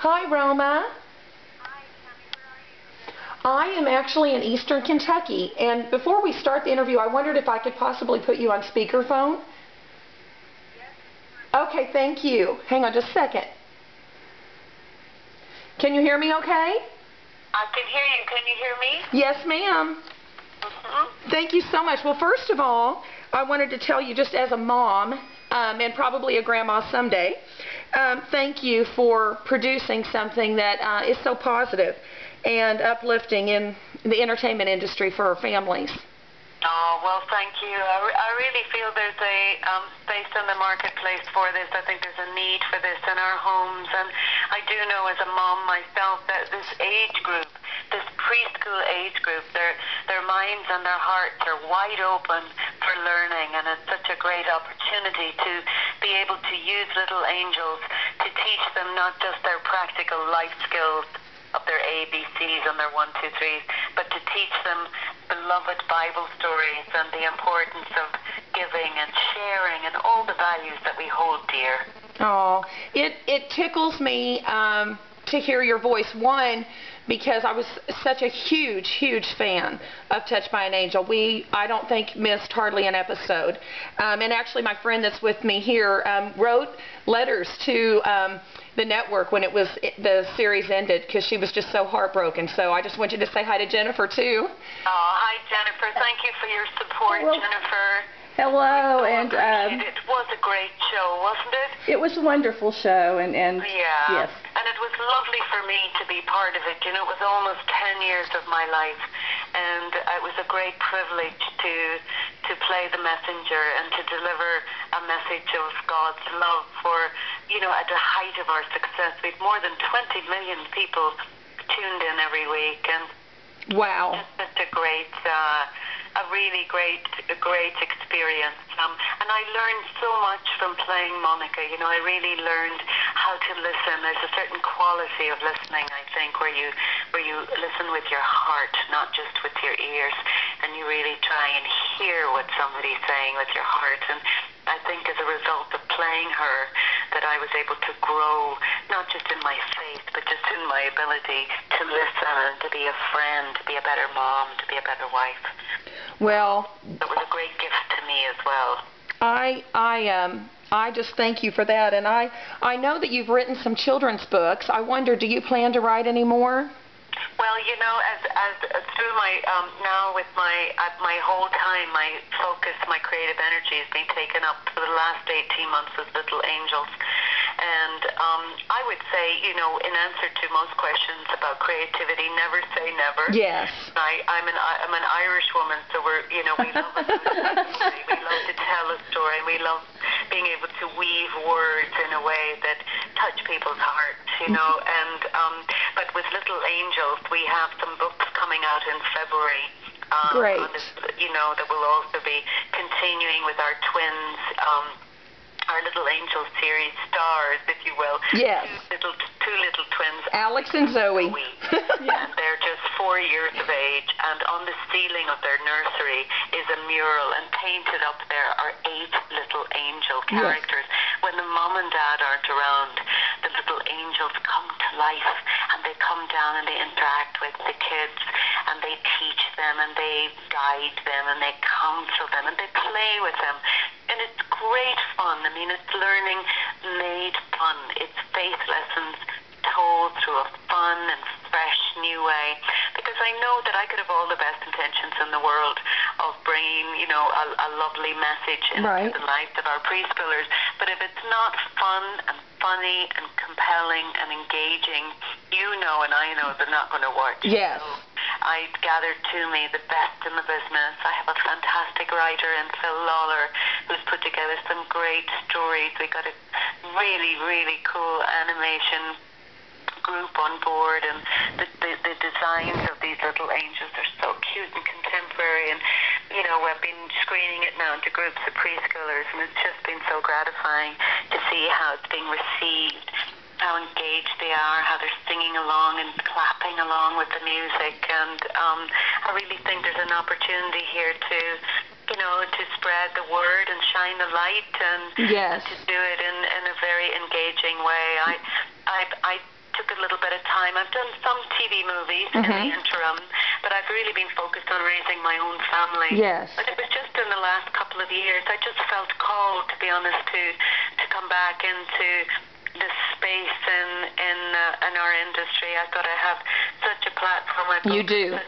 Hi, Roma. Hi, Tammy. Where are you today? I am actually in Eastern Kentucky, and before we start the interview, I wondered if I could possibly put you on speakerphone. Yes. Okay, thank you. Hang on just a second. Can you hear me okay? I can hear you. Can you hear me? Yes, ma'am. Thank you so much. Well, first of all, I wanted to tell you, just as a mom, and probably a grandma someday, thank you for producing something that is so positive and uplifting in the entertainment industry for our families. Oh, well, thank you. I really feel there's a space in the marketplace for this. I think there's a need for this in our homes. And I do know as a mom myself that this age group, this preschool age group, their minds and their hearts are wide open for learning. And it's such a great opportunity to be able to use little angels to teach them not just their practical life skills of their ABCs and their 1, 2, 3s, but to teach them beloved Bible stories and the importance of giving and sharing and all the values that we hold dear. Oh, it tickles me to hear your voice. One, because I was such a huge fan of Touched by an Angel. I don't think, missed hardly an episode. And actually, my friend that's with me here wrote letters to the network when the series ended, because she was just so heartbroken. So I just want you to say hi to Jennifer, too. Oh, hi, Jennifer. Thank you for your support, Well, Jennifer. hello, and it was a great show, wasn't it? it was a wonderful show, and Yeah. yes. And it was lovely for me to be part of it. You know, it was almost 10 years of my life, and it was a great privilege to play the messenger and to deliver a message of God's love for, you know, at the height of our success. We've more than 20 million people tuned in every week, and Wow. it's just a really great experience. And I learned so much from playing Monica. You know, I really learned how to listen. There's a certain quality of listening, I think, where you listen with your heart, not just with your ears, and you really try and hear what somebody's saying with your heart. And I think as a result of playing her, that I was able to grow, not just in my faith, but just in my ability to listen and to be a friend, to be a better mom, to be a better wife. Well, It was a great gift to me as well. I just thank you for that, and I know that you've written some children's books. I wonder, do you plan to write any more? Well, you know, as through my now with my whole time, my focus, my creative energy has been taken up for the last 18 months with Little Angels. And I would say, you know, in answer to most questions about creativity, never say never. Yes. I'm an Irish woman, so we love a story. We love to tell a story, and we love being able to weave words in a way that touch people's hearts, you know. And but with Little Angels, we have some books coming out in February. Great. You know, that will also be continuing with our twins. Our Little Angel series stars, if you will. Yes. Two little twins. Alex and Zoe. And they're just 4 years of age, and on the ceiling of their nursery is a mural, and painted up there are 8 little angel characters. Yes. When the mom and dad aren't around, the little angels come to life, and they come down and they interact with the kids, and they teach them, and they guide them, and they counsel them, and they play with them. And it's great fun. I mean, it's learning made fun. It's faith lessons told through a fun and fresh new way. Because I know that I could have all the best intentions in the world of bringing, you know, a lovely message into the lives of our preschoolers. But if it's not fun and funny and compelling and engaging, you know and I know they're not going to watch. Yes. So I gathered to me the best in the business. I have a fantastic writer in Phil Lawler who's put together some great stories. We got a really cool animation group on board, and the designs of these little angels are so cute and contemporary, and you know, we've been screening it now to groups of preschoolers, and it's just been so gratifying to see how it's being received, how engaged they are, how they're singing along and clapping along with the music. And I really think there's an opportunity here to, you know, to spread the word and shine the light, and yes, to do it in a very engaging way. I took a little bit of time. I've done some TV movies in the interim, but I've really been focused on raising my own family. Yes. But it was just in the last couple of years, I just felt called, to be honest, to come back into this space in our industry. I thought I have such a platform. You do.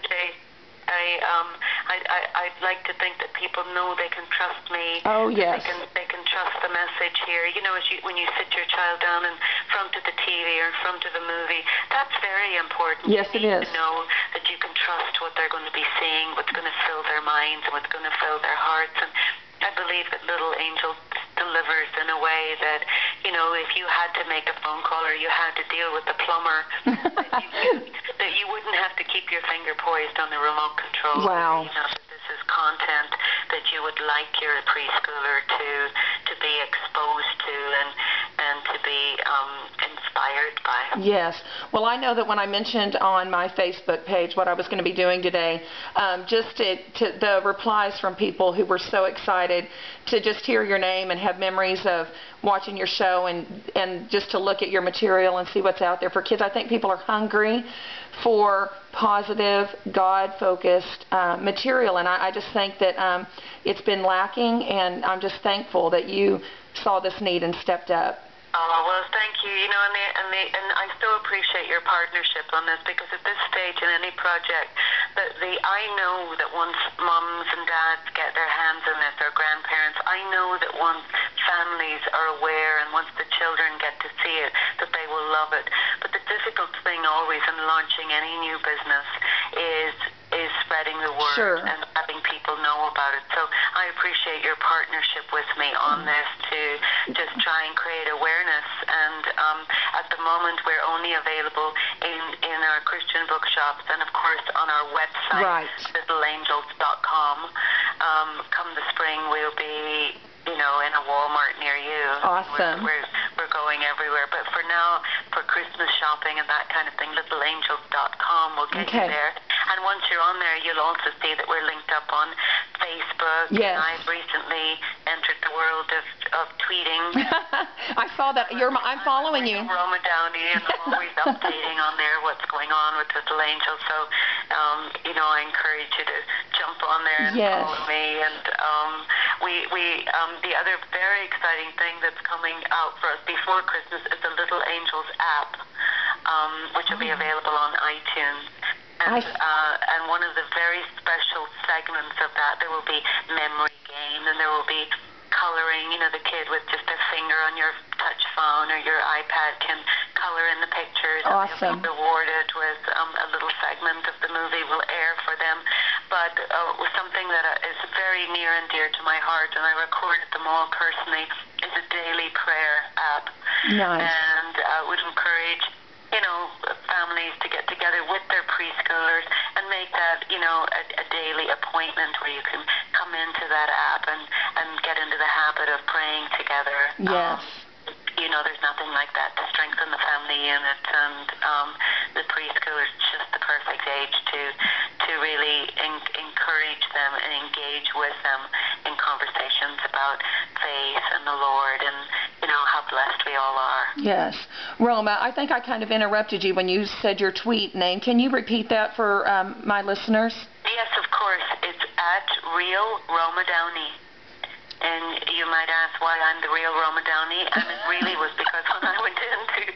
I'd like to think that people know they can trust me. Oh, yes. They can trust the message here. You know, when you sit your child down in front of the TV or in front of a movie, that's very important. Yes, it is. You know that you can trust what they're going to be seeing, what's going to fill their minds, and what's going to fill their hearts. And I believe that Little Angel delivers in a way that, you know, if you had to make a phone call or you had to deal with the plumber, that you wouldn't have to keep your finger poised on the remote control. Wow. You know, that this is content that you would like your preschooler to be exposed to and to be inspired by. Yes. Well, I know that when I mentioned on my Facebook page what I was going to be doing today, just to the replies from people who were so excited to just hear your name and have memories of watching your show and just to look at your material and see what's out there for kids. I think people are hungry for positive, God-focused material, and I just think that it's been lacking, and I'm just thankful that you saw this need and stepped up. Oh, well, thank you. You know, and I so appreciate your partnership on this, because at this stage in any project, I know that once moms and dads get their hands on this, or grandparents, I know that once families are aware and once the children get to see it, that they will love it. But the difficult thing always in launching any new business is spreading the word. Sure. And having people know about it. So I appreciate your partnership with me on this to just try and create awareness. And at the moment, we're only available in our Christian bookshops and, of course, on our website, Right. littleangels.com. Come the spring, we'll be, you know, in a Walmart near you. Awesome. We're going everywhere. But for now, for Christmas shopping and that kind of thing, littleangels.com will get you there. And once you're on there, you'll also see that we're linked up on Facebook. Yes. And I've recently entered the world of tweeting. I saw that. I'm following you. Roma Downey, and I'm always updating on there what's going on with Little Angel. So, you know, I encourage you to jump on there and follow me. And the other very exciting thing that's coming out for us before Christmas is the Little Angels app, which will be available on iTunes. And one of the very special segments of that, there will be memory game, and there will be coloring. You know, the kid with just a finger on your touch phone or your iPad can color in the pictures. Awesome. And they'll be rewarded with a little segment of the movie will air for them. But something that is very near and dear to my heart, and I recorded them all personally, is a daily prayer app. Nice. And I would encourage, you know, families to get together with their preschoolers and make that, you know, a daily appointment where you can come into that app and get into the habit of praying together. Yes. You know, there's nothing like that to strengthen the family unit, and the preschool is just the perfect age to really encourage them and engage with them in conversations about faith and the Lord, and, you know, how blessed we all are. Yes. Roma, I think I kind of interrupted you when you said your tweet name. Can you repeat that for my listeners? Yes, of course. It's at Real Roma Downey. And you might ask why I'm the real Roma Downey, and it really was because when I went in to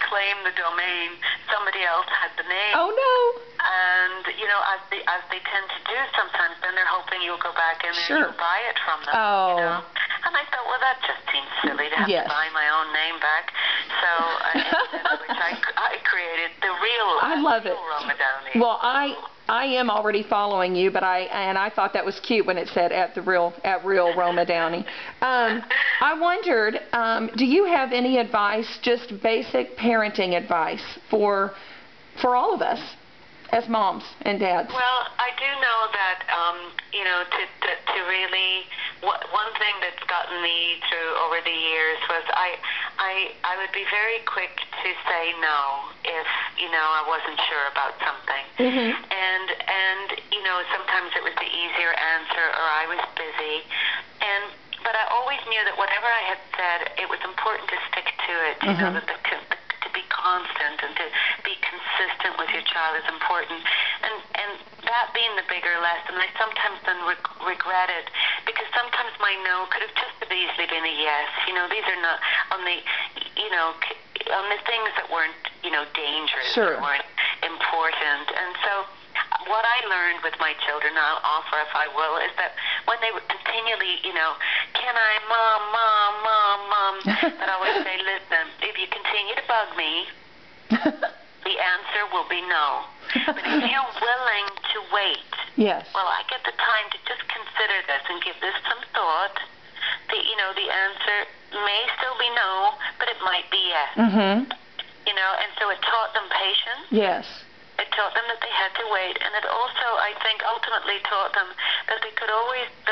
claim the domain, somebody else had the name. Oh, no. And, you know, as they tend to do sometimes, then they're hoping you'll go back in and you'll buy it from them. Oh. You know? And I thought, well, that just seems silly to have to buy my own name back. So, which I created the real, I love it. Roma Downey. Well, I am already following you, but I thought that was cute when it said at real Roma Downey. I wondered, do you have any advice, just basic parenting advice for all of us as moms and dads? Well, I do know that you know, to really, one thing that's gotten me through over the years was I would be very quick to say no if, you know, I wasn't sure about something. Mm-hmm. And you know, sometimes it was the easier answer, or I was busy. But I always knew that whatever I had said, it was important to stick to it. You know, that to be constant and to be consistent with your child is important. And that being the bigger lesson, I sometimes then regret it, because sometimes my no could have just as easily been a yes. You know, these are not on the, you know, on the things that weren't, you know, dangerous, Sure. that weren't important. And so what I learned with my children, I'll offer if I will, is that when they were continually, you know, can I, mom, mom, mom, mom, that I always say, listen, if you continue to bug me, the answer will be no. But if you're willing to wait, Yes. well, I get the time to just consider this and give this some thought. You know, the answer may still be no, but it might be yes. Mhm. You know, and so it taught them patience. Yes. It taught them that they had to wait, and it also, I think, ultimately taught them that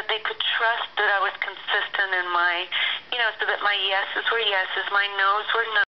they could trust that I was consistent in my, you know, so that my yeses were yeses, my nos were nos.